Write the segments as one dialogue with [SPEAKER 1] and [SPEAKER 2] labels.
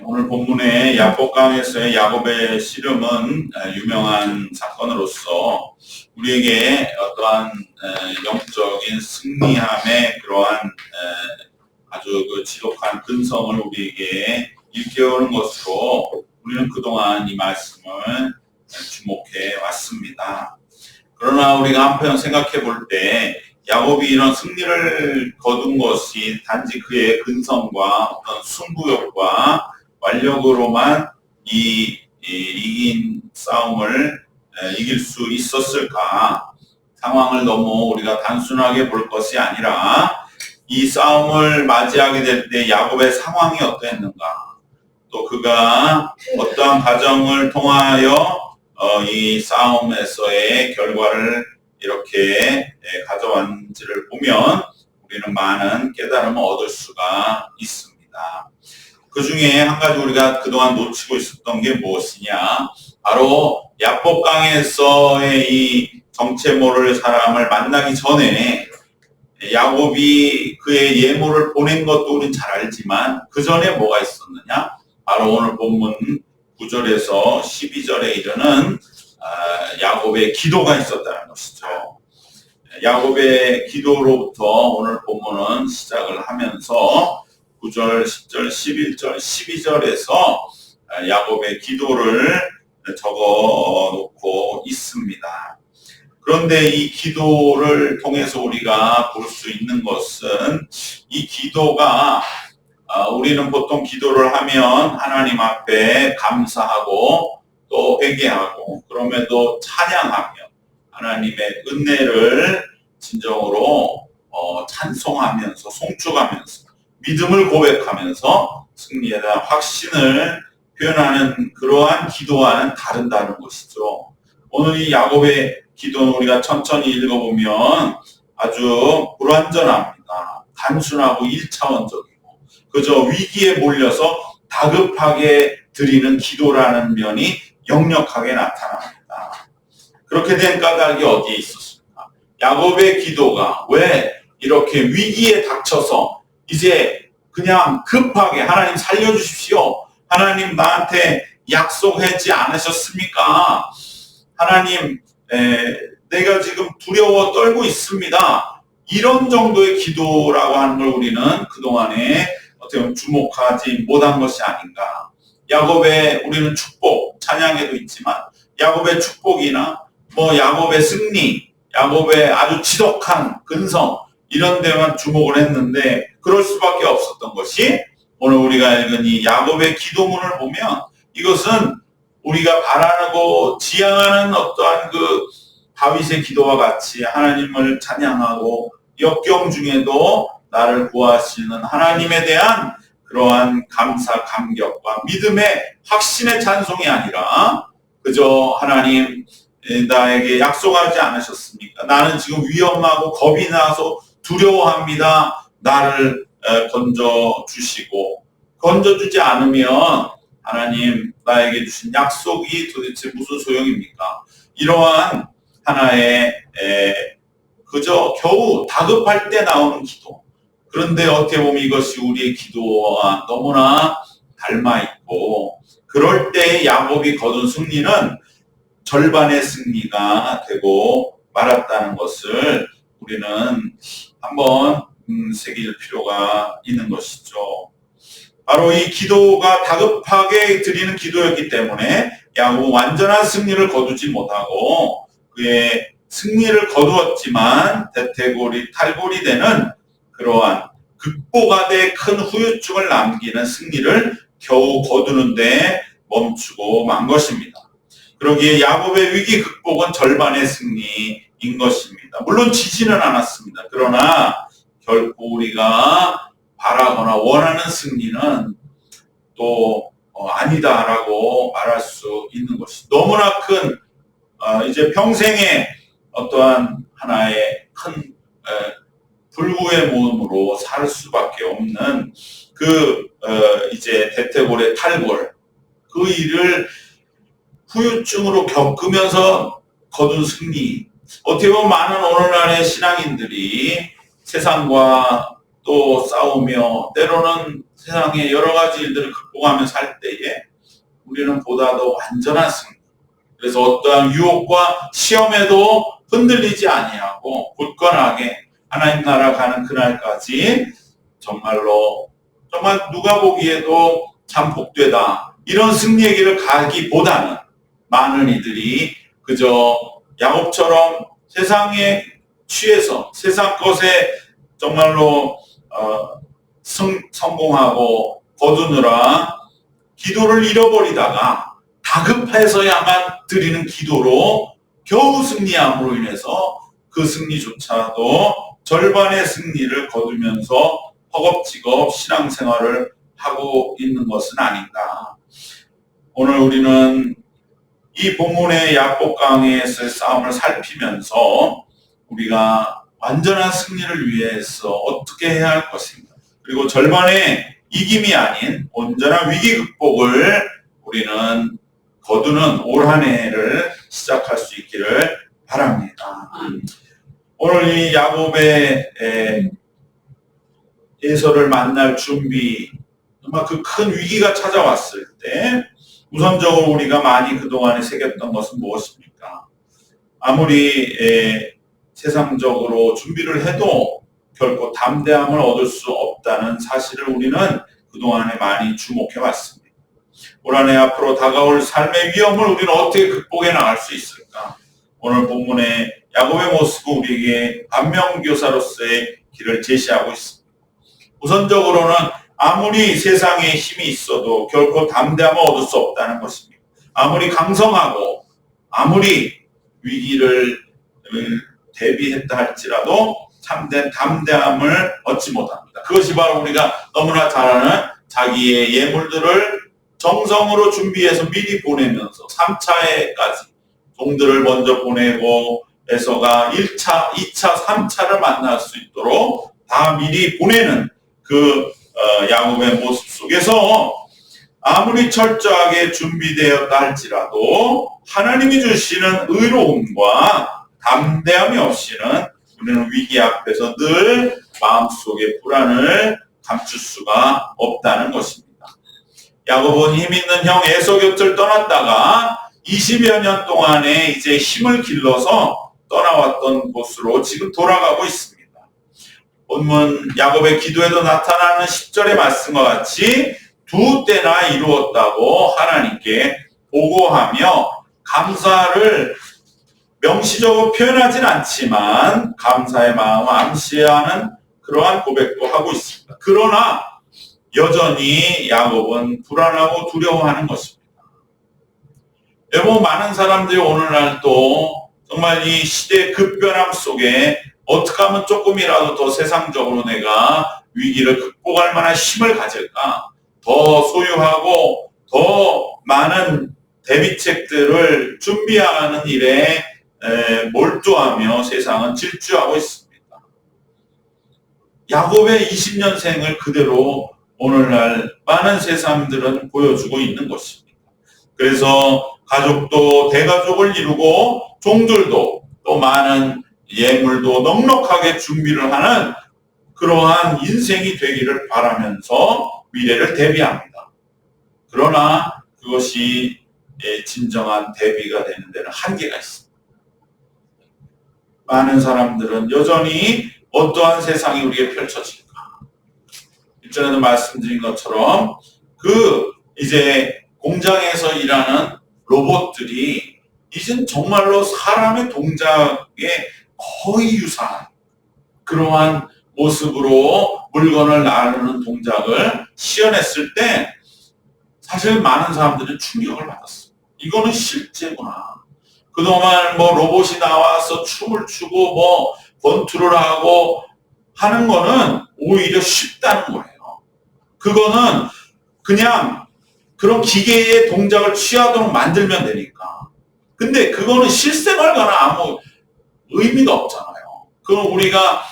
[SPEAKER 1] 오늘 본문의 야복강에서의 야곱의 씨름은 유명한 사건으로서 우리에게 어떠한 영적인 승리함의 그러한 아주 지독한 근성을 우리에게 일깨우는 것으로 우리는 그동안 이 말씀을 주목해 왔습니다. 그러나 우리가 한편 생각해 볼 때 야곱이 이런 승리를 거둔 것이 단지 그의 근성과 어떤 승부욕과 완력으로만 이긴 싸움을 이길 수 있었을까? 상황을 너무 우리가 단순하게 볼 것이 아니라 이 싸움을 맞이하게 될 때 야곱의 상황이 어떠했는가? 또 그가 어떠한 과정을 통하여 이 싸움에서의 결과를 이렇게 가져왔는지를 보면 우리는 많은 깨달음을 얻을 수가 있습니다. 그 중에 한 가지 우리가 그동안 놓치고 있었던 게 무엇이냐? 바로 야복강에서의 이 정체 모를 사람을 만나기 전에 야곱이 그의 예물을 보낸 것도 우린 잘 알지만 그 전에 뭐가 있었느냐? 바로 오늘 본문 9절에서 12절에 이르는 야곱의 기도가 있었다는 것이죠. 야곱의 기도로부터 오늘 본문은 시작을 하면서 9절, 10절, 11절, 12절에서 야곱의 기도를 적어 놓고 있습니다. 그런데 이 기도를 통해서 우리가 볼 수 있는 것은 이 기도가 우리는 보통 기도를 하면 하나님 앞에 감사하고 또 회개하고 그럼에도 찬양하며 하나님의 은혜를 진정으로 찬송하면서 송축하면서 믿음을 고백하면서 승리에 대한 확신을 표현하는 그러한 기도와는 다른다는 것이죠. 오늘 이 야곱의 기도는 우리가 천천히 읽어보면 아주 불완전합니다. 단순하고 1차원적이고 그저 위기에 몰려서 다급하게 드리는 기도라는 면이 역력하게 나타납니다. 그렇게 된 까닭이 어디에 있었습니까? 야곱의 기도가 왜 이렇게 위기에 닥쳐서 이제 그냥 급하게 하나님 살려주십시오. 하나님 나한테 약속하지 않으셨습니까? 하나님 내가 지금 두려워 떨고 있습니다. 이런 정도의 기도라고 하는 걸 우리는 그동안에 어떻게 보면 주목하지 못한 것이 아닌가. 야곱의 우리는 축복, 찬양에도 있지만 야곱의 축복이나 야곱의 승리, 야곱의 아주 지독한 근성 이런 데만 주목을 했는데 그럴 수밖에 없었던 것이 오늘 우리가 읽은 이 야곱의 기도문을 보면 이것은 우리가 바라고 지향하는 어떠한 그 다윗의 기도와 같이 하나님을 찬양하고 역경 중에도 나를 구하시는 하나님에 대한 그러한 감사, 감격과 믿음의 확신의 찬송이 아니라 그저 하나님 나에게 약속하지 않으셨습니까? 나는 지금 위험하고 겁이 나서 두려워합니다. 나를 건져주시고 건져주지 않으면 하나님 나에게 주신 약속이 도대체 무슨 소용입니까? 이러한 하나의 그저 겨우 다급할 때 나오는 기도. 그런데 어떻게 보면 이것이 우리의 기도와 너무나 닮아있고 그럴 때 야곱이 거둔 승리는 절반의 승리가 되고 말았다는 것을 우리는 한번 새길 필요가 있는 것이죠. 바로 이 기도가 다급하게 드리는 기도였기 때문에 야곱은 완전한 승리를 거두지 못하고 그의 승리를 거두었지만 대퇴골이 탈골이 되는 그러한 극보가되 큰 후유증을 남기는 승리를 겨우 거두는데 멈추고 만 것입니다. 그러기에 야곱의 위기 극복은 절반의 승리인 것입니다. 물론 지지는 않았습니다. 그러나 결코 우리가 바라거나 원하는 승리는 또 아니다라고 말할 수 있는 것이 너무나 큰 이제 평생의 어떠한 하나의 큰 불구의 몸으로 살 수밖에 없는 그 이제 대퇴골의 탈골 그 일을 후유증으로 겪으면서 거둔 승리. 어떻게 보면 많은 오늘날의 신앙인들이 세상과 또 싸우며 때로는 세상의 여러 가지 일들을 극복하며 살 때에 우리는 보다 더 완전한 승리. 그래서 어떠한 유혹과 시험에도 흔들리지 아니하고 굳건하게 하나님 나라 가는 그날까지 정말로 정말 누가 보기에도 참 복되다 이런 승리의 길을 가기보다는 많은 이들이 그저 야곱처럼 세상에 취해서 세상 것에 정말로 성공하고 거두느라 기도를 잃어버리다가 다급해서야만 드리는 기도로 겨우 승리함으로 인해서 그 승리조차도 절반의 승리를 거두면서 허겁지겁 신앙생활을 하고 있는 것은 아닌가. 오늘 우리는 이 본문의 야곱 강에서의 싸움을 살피면서 우리가 완전한 승리를 위해서 어떻게 해야 할 것인가, 그리고 절반의 이김이 아닌 온전한 위기 극복을 우리는 거두는 올 한 해를 시작할 수 있기를 바랍니다. 오늘 이 야곱의 에서를 만날 준비, 정말 그 큰 위기가 찾아왔을 때 우선적으로 우리가 많이 그동안에 새겼던 것은 무엇입니까? 아무리 세상적으로 준비를 해도 결코 담대함을 얻을 수 없다는 사실을 우리는 그동안에 많이 주목해 왔습니다. 올 한 해 앞으로 다가올 삶의 위험을 우리는 어떻게 극복해 나갈 수 있을까? 오늘 본문의 야곱의 모습은 우리에게 반면교사로서의 길을 제시하고 있습니다. 우선적으로는 아무리 세상에 힘이 있어도 결코 담대함을 얻을 수 없다는 것입니다. 아무리 강성하고 아무리 위기를 대비했다 할지라도 참된 담대함을 얻지 못합니다. 그것이 바로 우리가 너무나 잘 아는 자기의 예물들을 정성으로 준비해서 미리 보내면서 3차에까지 종들을 먼저 보내고 에서가 1차, 2차, 3차를 만날 수 있도록 다 미리 보내는 그 야곱의 모습 속에서 아무리 철저하게 준비되었다 할지라도 하나님이 주시는 의로움과 담대함이 없이는 우리는 위기 앞에서 늘 마음속의 불안을 감출 수가 없다는 것입니다. 야곱은 힘 있는 형 에서 곁을 떠났다가 20여 년 동안에 이제 힘을 길러서 떠나왔던 곳으로 지금 돌아가고 있습니다. 본문 야곱의 기도에도 나타나는 10절의 말씀과 같이 두 때나 이루었다고 하나님께 보고하며 감사를 명시적으로 표현하진 않지만 감사의 마음을 암시하는 그러한 고백도 하고 있습니다. 그러나 여전히 야곱은 불안하고 두려워하는 것입니다. 여러분, 많은 사람들이 오늘날도 정말 이 시대의 급변함 속에 어떻게 하면 조금이라도 더 세상적으로 내가 위기를 극복할 만한 힘을 가질까, 더 소유하고 더 많은 대비책들을 준비하는 일에 몰두하며 세상은 질주하고 있습니다. 야곱의 20년생을 그대로 오늘날 많은 세상들은 보여주고 있는 것입니다. 그래서 가족도 대가족을 이루고 종들도 또 많은 예물도 넉넉하게 준비를 하는 그러한 인생이 되기를 바라면서 미래를 대비합니다. 그러나 그것이 진정한 대비가 되는 데는 한계가 있습니다. 많은 사람들은 여전히 어떠한 세상이 우리에게 펼쳐질까? 일전에도 말씀드린 것처럼 이제 공장에서 일하는 로봇들이 이젠 정말로 사람의 동작에 거의 유사한 그러한 모습으로 물건을 나르는 동작을 시연했을 때 사실 많은 사람들이 충격을 받았어요. 이거는 실제구나. 그동안 로봇이 나와서 춤을 추고 권투를 하고 하는 거는 오히려 쉽다는 거예요. 그거는 그냥 그런 기계의 동작을 취하도록 만들면 되니까. 근데 그거는 실생활과는 아무 의미가 없잖아요. 그건 우리가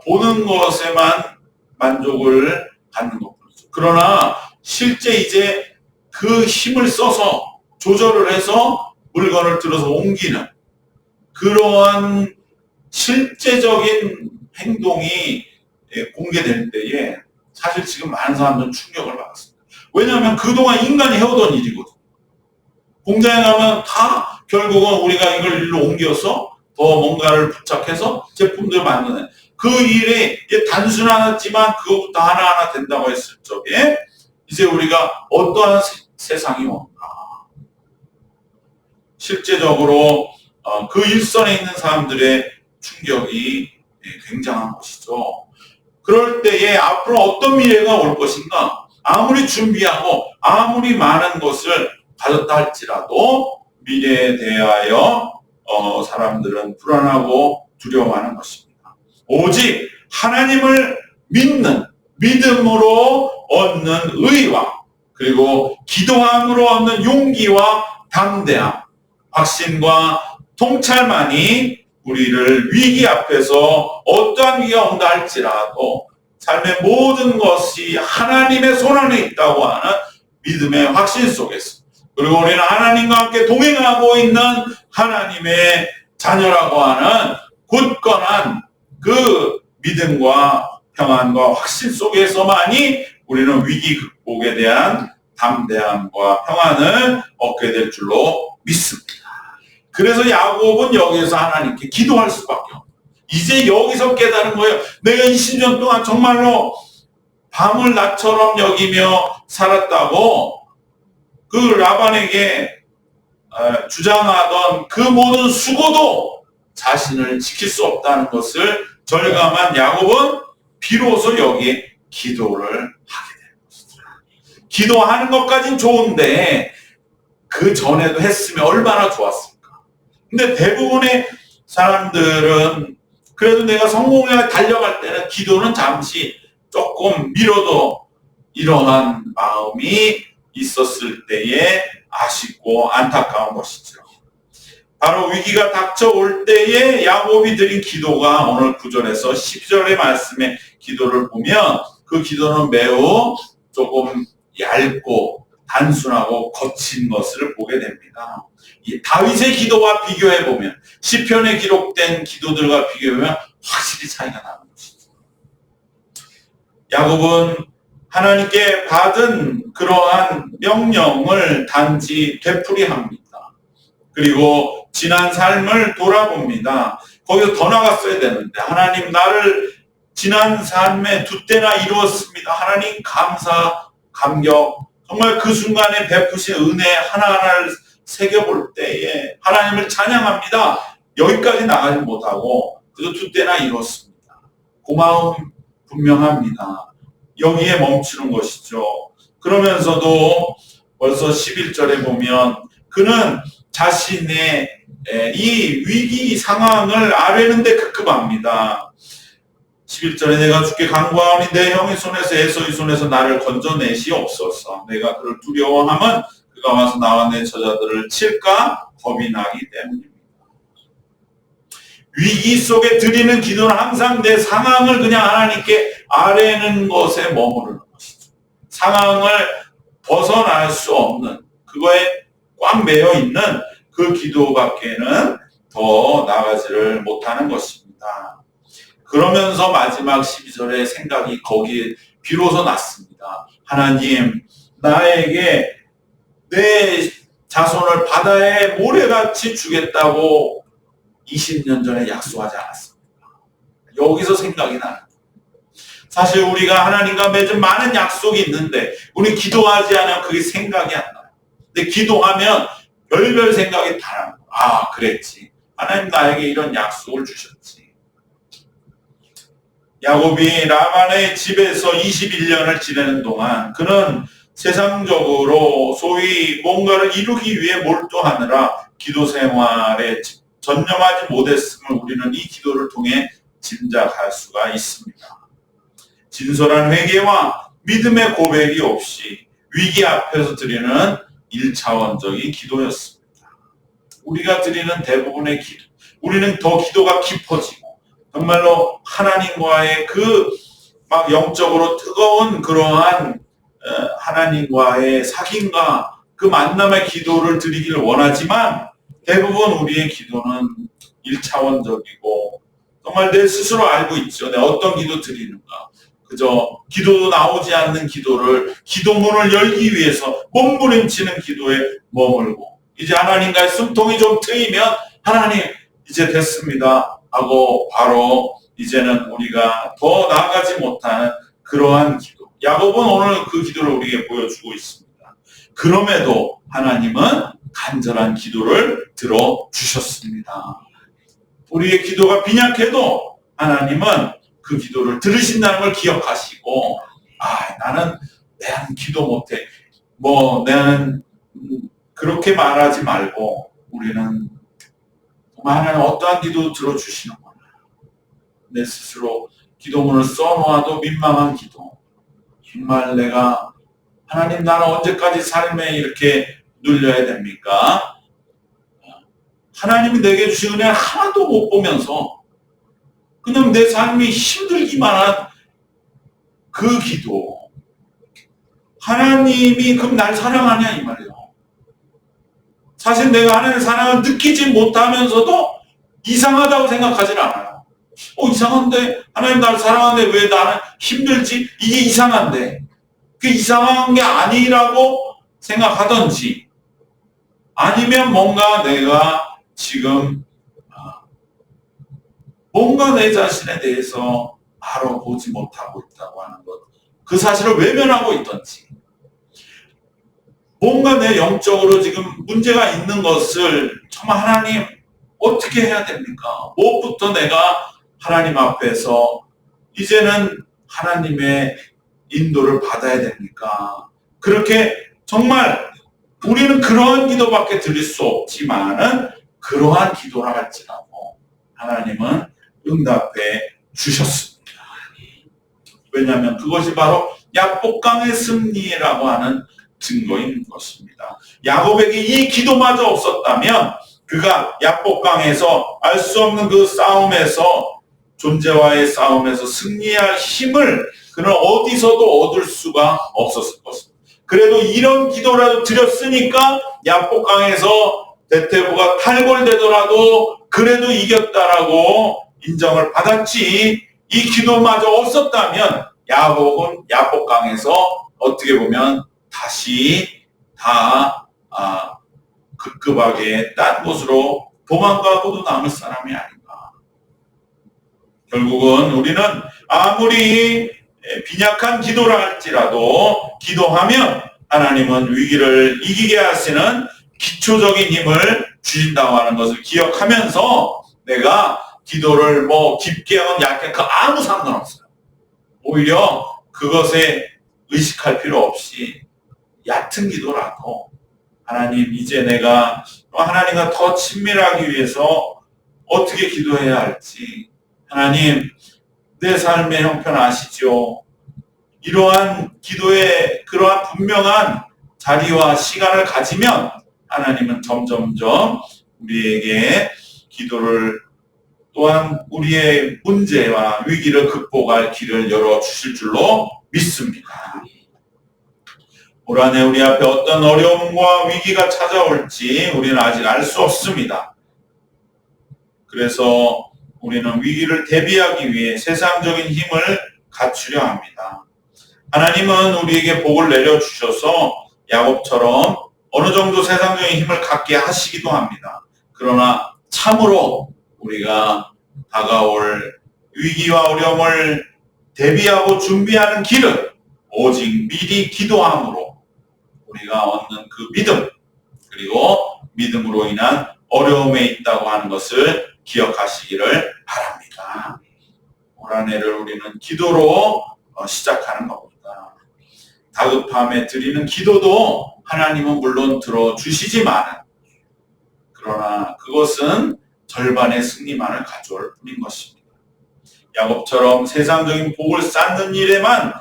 [SPEAKER 1] 보는 것에만 만족을 갖는 것뿐이죠. 그러나 실제 이제 그 힘을 써서 조절을 해서 물건을 들어서 옮기는 그러한 실제적인 행동이 공개될 때에 사실 지금 많은 사람들은 충격을 받았습니다. 왜냐하면 그동안 인간이 해오던 일이거든요. 공장에 가면 다 결국은 우리가 이걸 일로 옮겨서 더 뭔가를 부착해서 제품들을 만드는 그 일이 단순하지만 그것부터 하나하나 된다고 했을 적에 이제 우리가 어떠한 세상이 온가. 실제적으로 그 일선에 있는 사람들의 충격이 굉장한 것이죠. 그럴 때에 앞으로 어떤 미래가 올 것인가? 아무리 준비하고 아무리 많은 것을 가졌다 할지라도 미래에 대하여 사람들은 불안하고 두려워하는 것입니다. 오직 하나님을 믿는 믿음으로 얻는 의와 그리고 기도함으로 얻는 용기와 담대함, 확신과 통찰만이 우리를 위기 앞에서 어떠한 위기가 온다 할지라도 삶의 모든 것이 하나님의 손안에 있다고 하는 믿음의 확신 속에서 그리고 우리는 하나님과 함께 동행하고 있는 하나님의 자녀라고 하는 굳건한 그 믿음과 평안과 확신 속에서만이 우리는 위기 극복에 대한 담대함과 평안을 얻게 될 줄로 믿습니다. 그래서 야곱은 여기서 하나님께 기도할 수밖에 없어요. 이제 여기서 깨달은 거예요. 내가 20년 동안 정말로 밤을 낮처럼 여기며 살았다고 그 라반에게 주장하던 그 모든 수고도 자신을 지킬 수 없다는 것을 절감한 야곱은 비로소 여기에 기도를 하게 되는 것이죠. 기도하는 것까진 좋은데 그 전에도 했으면 얼마나 좋았을까. 근데 대부분의 사람들은 그래도 내가 성공에 달려갈 때는 기도는 잠시 조금 미뤄도 이러한 마음이 있었을 때에 아쉽고 안타까운 것이죠. 바로 위기가 닥쳐올 때에 야곱이 드린 기도가 오늘 9절에서 10절의 말씀의 기도를 보면 그 기도는 매우 조금 얇고 단순하고 거친 것을 보게 됩니다. 이 다윗의 기도와 비교해보면 시편에 기록된 기도들과 비교해보면 확실히 차이가 나는 것이죠. 야곱은 하나님께 받은 그러한 명령을 단지 되풀이합니다. 그리고 지난 삶을 돌아봅니다. 거기서 더 나갔어야 되는데 하나님 나를 지난 삶에 두 때나 이루었습니다. 하나님 감사, 감격 정말 그 순간에 베푸신 은혜 하나하나를 새겨볼 때에 하나님을 찬양합니다. 여기까지 나가지 못하고 그저 두 때나 이뤘습니다. 고마움 분명합니다. 여기에 멈추는 것이죠. 그러면서도 벌써 11절에 보면 그는 자신의 이 위기 상황을 아뢰는데 급급합니다. 11절에 내가 주께 간구하오니 내 형의 손에서 에서의 손에서 나를 건져내시옵소서. 내가 그를 두려워하면 그가 와서 나와 내 저자들을 칠까 겁이 나기 때문입니다. 위기 속에 드리는 기도는 항상 내 상황을 그냥 하나님께 아뢰는 것에 머무르는 것이죠. 상황을 벗어날 수 없는 그거에 꽉 매여 있는 그 기도밖에는 더 나가지를 못하는 것입니다. 그러면서 마지막 12절의 생각이 거기에 비로소 났습니다. 하나님, 나에게 내 자손을 바다에 모래같이 주겠다고 20년 전에 약속하지 않았습니다. 여기서 생각이 나는 거예요. 사실 우리가 하나님과 맺은 많은 약속이 있는데 우리 기도하지 않으면 그게 생각이 안 나요. 근데 기도하면 별별 생각이 다 나요. 아, 그랬지. 하나님 나에게 이런 약속을 주셨지. 야곱이 라반의 집에서 21년을 지내는 동안 그는 세상적으로 소위 뭔가를 이루기 위해 몰두하느라 기도 생활에 전념하지 못했음을 우리는 이 기도를 통해 짐작할 수가 있습니다. 진솔한 회개와 믿음의 고백이 없이 위기 앞에서 드리는 1차원적인 기도였습니다. 우리가 드리는 대부분의 기도, 우리는 더 기도가 깊어지고 정말로 하나님과의 그 막 영적으로 뜨거운 그러한 하나님과의 사귐과 그 만남의 기도를 드리기를 원하지만 대부분 우리의 기도는 1차원적이고 정말 내 스스로 알고 있죠. 내가 어떤 기도 드리는가. 그저 기도 나오지 않는 기도를 기도문을 열기 위해서 몸부림치는 기도에 머물고 이제 하나님과의 숨통이 좀 트이면 하나님 이제 됐습니다 하고 바로 이제는 우리가 더 나아가지 못하는 그러한 기도. 야곱은 오늘 그 기도를 우리에게 보여주고 있습니다. 그럼에도 하나님은 간절한 기도를 들어주셨습니다. 우리의 기도가 빈약해도 하나님은 그 기도를 들으신다는 걸 기억하시고 나는 기도 못해. 나는 그렇게 말하지 말고 우리는 하나님 어떠한 기도 들어주시는구나. 내 스스로 기도문을 써놓아도 민망한 기도. 정말 내가 하나님 나는 언제까지 삶에 이렇게 눌려야 됩니까? 하나님이 내게 주신 은혜를 하나도 못 보면서 그냥 내 삶이 힘들기만 한 그 기도. 하나님이 그럼 날 사랑하냐 이 말이에요. 사실 내가 하나님의 사랑을 느끼지 못하면서도 이상하다고 생각하지 않아요. 이상한데 하나님 나를 사랑하는데 왜 나는 힘들지? 이게 이상한데 그 이상한 게 아니라고 생각하든지 아니면 뭔가 내가 지금 뭔가 내 자신에 대해서 알아보지 못하고 있다고 하는 것, 그 사실을 외면하고 있든지 뭔가 내 영적으로 지금 문제가 있는 것을 정말 하나님 어떻게 해야 됩니까? 무엇부터 내가 하나님 앞에서 이제는 하나님의 인도를 받아야 됩니까? 그렇게 정말 우리는 그러한 기도밖에 드릴 수 없지만은 그러한 기도라 할지라도 하나님은 응답해 주셨습니다. 왜냐하면 그것이 바로 야복강의 승리라고 하는 증거인 것입니다. 야곱에게 이 기도마저 없었다면 그가 야복강에서 알 수 없는 그 싸움에서 존재와의 싸움에서 승리할 힘을 그는 어디서도 얻을 수가 없었을 것입니다. 그래도 이런 기도라도 드렸으니까 야복강에서 대퇴부가 탈골되더라도 그래도 이겼다라고 인정을 받았지, 이 기도마저 없었다면 야곱은 야복강에서 어떻게 보면 다시 다 급급하게 딴 곳으로 도망가고도 남을 사람이 아닌가. 결국은 우리는 아무리 빈약한 기도라 할지라도 기도하면 하나님은 위기를 이기게 하시는 기초적인 힘을 주신다고 하는 것을 기억하면서 내가 기도를 깊게 하건 얇게 하건 아무 상관없어요. 오히려 그것에 의식할 필요 없이 얕은 기도라도 하나님 이제 내가 하나님과 더 친밀하기 위해서 어떻게 기도해야 할지 하나님 내 삶의 형편 아시죠? 이러한 기도에 그러한 분명한 자리와 시간을 가지면 하나님은 점점점 우리에게 기도를 또한 우리의 문제와 위기를 극복할 길을 열어주실 줄로 믿습니다. 올 한 해 우리 앞에 어떤 어려움과 위기가 찾아올지 우리는 아직 알 수 없습니다. 그래서 우리는 위기를 대비하기 위해 세상적인 힘을 갖추려 합니다. 하나님은 우리에게 복을 내려주셔서 야곱처럼 어느 정도 세상적인 힘을 갖게 하시기도 합니다. 그러나 참으로 우리가 다가올 위기와 어려움을 대비하고 준비하는 길은 오직 미리 기도함으로 우리가 얻는 그 믿음, 그리고 믿음으로 인한 어려움에 있다고 하는 것을 기억하시기를 바랍니다. 올 한 해를 우리는 기도로 시작하는 겁니다. 다급함에 드리는 기도도 하나님은 물론 들어주시지만 그러나 그것은 절반의 승리만을 가져올 뿐인 것입니다. 야곱처럼 세상적인 복을 쌓는 일에만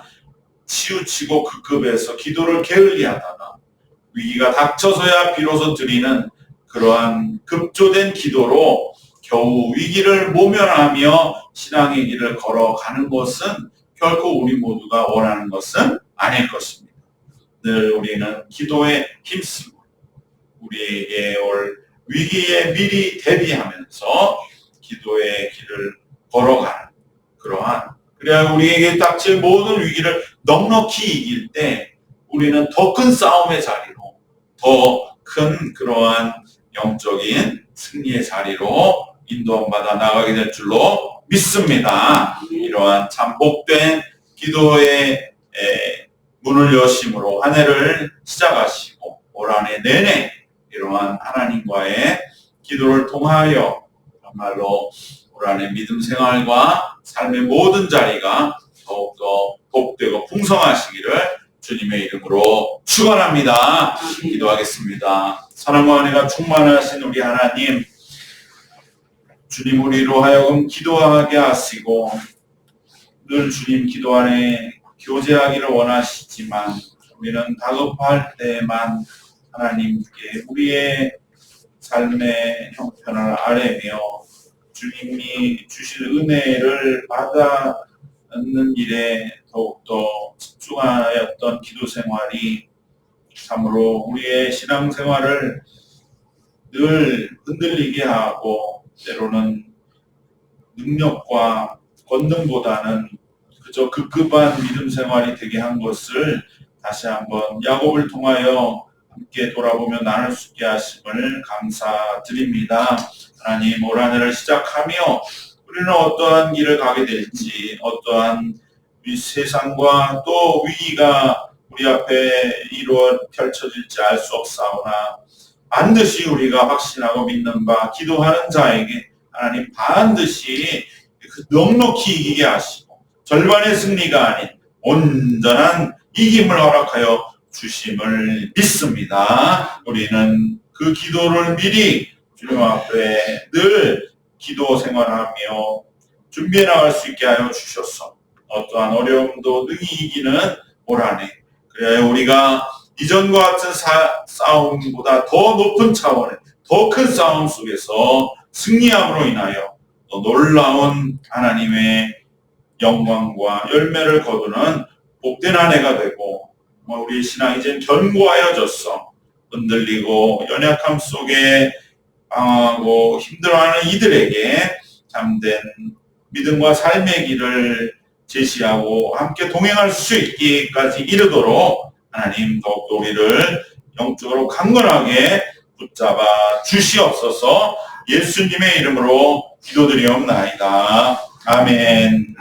[SPEAKER 1] 치우치고 급급해서 기도를 게을리하다가 위기가 닥쳐서야 비로소 드리는 그러한 급조된 기도로 겨우 위기를 모면하며 신앙의 길을 걸어가는 것은 결코 우리 모두가 원하는 것은 아닐 것입니다. 늘 우리는 기도에 힘쓰고 우리에게 올 위기에 미리 대비하면서 기도의 길을 걸어가는 그러한, 그래야 우리에게 닥칠 모든 위기를 넉넉히 이길 때 우리는 더 큰 싸움의 자리로, 더 큰 그러한 영적인 승리의 자리로 인도함 받아 나가게 될 줄로 믿습니다. 이러한 참 복된 기도의 문을 여심으로 한 해를 시작하시고 올 한 해 내내 이러한 하나님과의 기도를 통하여 정말로 올 한 해 믿음 생활과 삶의 모든 자리가 더욱더 복되고 풍성하시기를 주님의 이름으로 축원합니다. 기도하겠습니다. 사랑과 은혜가 충만하신 우리 하나님, 주님 우리로 하여금 기도하게 하시고 늘 주님 기도 안에 교제하기를 원하시지만 우리는 다급할 때만 하나님께 우리의 삶의 형편을 아뢰며 주님이 주실 은혜를 받아듣는 일에 더욱더 집중하였던 기도 생활이 참으로 우리의 신앙생활을 늘 흔들리게 하고 때로는 능력과 권능보다는 그저 급급한 믿음 생활이 되게 한 것을 다시 한번 야곱을 통하여 함께 돌아보며 나눌 수 있게 하심을 감사드립니다. 하나님, 올 한 해를 시작하며 우리는 어떠한 길을 가게 될지, 어떠한 세상과 또 위기가 우리 앞에 펼쳐질지 알 수 없사오나 반드시 우리가 확신하고 믿는 바 기도하는 자에게 하나님 반드시 넉넉히 이기게 하시고 절반의 승리가 아닌 온전한 이김을 허락하여 주심을 믿습니다. 우리는 그 기도를 미리 주님 앞에 늘 기도 생활하며 준비해 나갈 수 있게 하여 주셔서 어떠한 어려움도 능히 이기는 올 한 해, 그래야 우리가 이전과 같은 싸움보다 더 높은 차원의 더 큰 싸움 속에서 승리함으로 인하여 또 놀라운 하나님의 영광과 열매를 거두는 복된 한 해가 되고, 우리 신앙이 이제 견고하여졌어 흔들리고 연약함 속에 방황하고 힘들어하는 이들에게 참된 믿음과 삶의 길을 제시하고 함께 동행할 수 있기까지 이르도록 하나님 더욱더 우리를 영적으로 강건하게 붙잡아 주시옵소서. 예수님의 이름으로 기도드리옵나이다. 아멘.